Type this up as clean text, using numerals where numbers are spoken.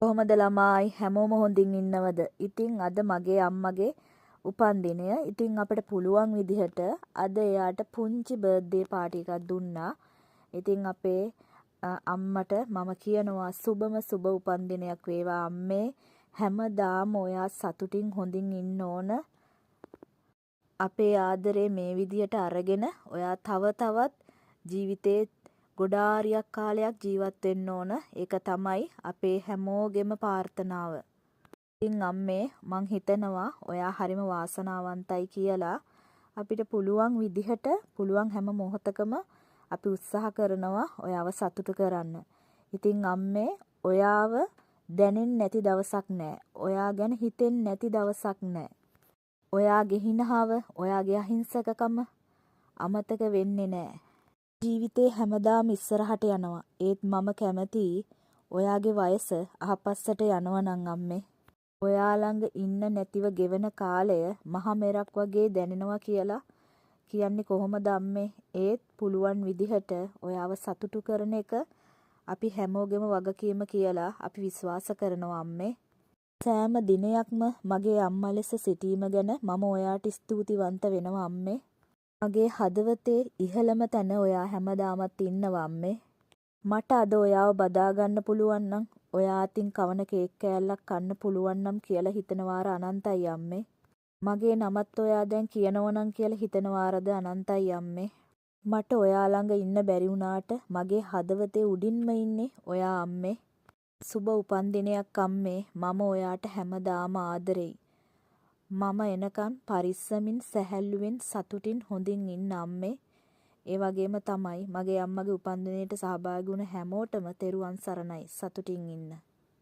කොහොමද ළමායි හැමෝම හොඳින් ඉන්නවද? ඉතින් අද මගේ අම්මගේ උපන්දිනය. ඉතින් අපිට පුළුවන් විදිහට අද එයාට පුංචි බර්ත්ඩේ පාටි එකක් දුන්නා. ඉතින් අපේ අම්මට මම කියනවා සුබම සුබ උපන්දිනයක් වේවා අම්මේ. හැමදාම ඔයා සතුටින් හොඳින් ඉන්න ඕන. අපේ ආදරේ මේ විදියට අරගෙන ඔයා තව තවත් ජීවිතේ ගොඩාරියක් කාලයක් ජීවත් වෙන්න ඕන. ඒක තමයි අපේ හැමෝගෙම ප්‍රාර්ථනාව. ඉතින් අම්මේ මං හිතනවා ඔයා හරිම වාසනාවන්තයි කියලා. අපිට පුළුවන් විදිහට පුළුවන් හැම මොහොතකම අපි උත්සාහ කරනවා ඔයාව සතුටු කරන්න. ඉතින් අම්මේ ඔයාව දැනෙන්නේ නැති දවසක් නැහැ. ඔයා ගැන හිතෙන්නේ නැති දවසක් නැහැ. ඔයාගේ හිනහව, ඔයාගේ අහිංසකකම අමතක වෙන්නේ නැහැ. ජීවිතේ හැමදාම ඉස්සරහට යනවා. ඒත් මම කැමතියි ඔයාගේ වයස අහපස්සට යනවා නම් අම්මේ. ඔයා ළඟ ඉන්න නැතිව ගෙවන කාලය මහ මෙරක් වගේ දැනෙනවා කියලා කියන්නේ කොහොමද අම්මේ? ඒත් පුළුවන් විදිහට ඔයාව සතුටු කරන එක අපි හැමෝගෙම වගකීම කියලා අපි විශ්වාස කරනවා අම්මේ. සෑම දිනයක්ම මගේ අම්මා ලෙස සිටීම ගැන මම ඔයාට ස්තුතිවන්ත වෙනවා අම්මේ. මගේ හදවතේ ඉහළම තැන ඔයා හැමදාමත් ඉන්නවා අම්මේ. මට අද ඔයාව බදා ගන්න පුළුවන් නම් ඔයා අතින් කවන කේක් කෑල්ලක් කන්න පුළුවන් නම් කියලා හිතන වාර අනන්තයි අම්මේ. මගේ නමත් ඔයා දැන් කියනවා නම් කියලා හිතන වාරද අනන්තයි අම්මේ. මට ඔයා ළඟ ඉන්න බැරි වුණාට මගේ හදවතේ උඩින්ම ඉන්නේ ඔයා අම්මේ. සුබ උපන්දිනයක් අම්මේ. මම ඔයාට හැමදාම ආදරෙයි. මම එනකන් පරිස්සමින් සැහැල්ලුවෙන් සතුටින් හොඳින් ඉන්න අම්මේ. ඒ වගේම තමයි මගේ අම්මගේ උපන්දිනයට සහභාගී වුණ හැමෝටම තෙරුවන් සරණයි. සතුටින් ඉන්න.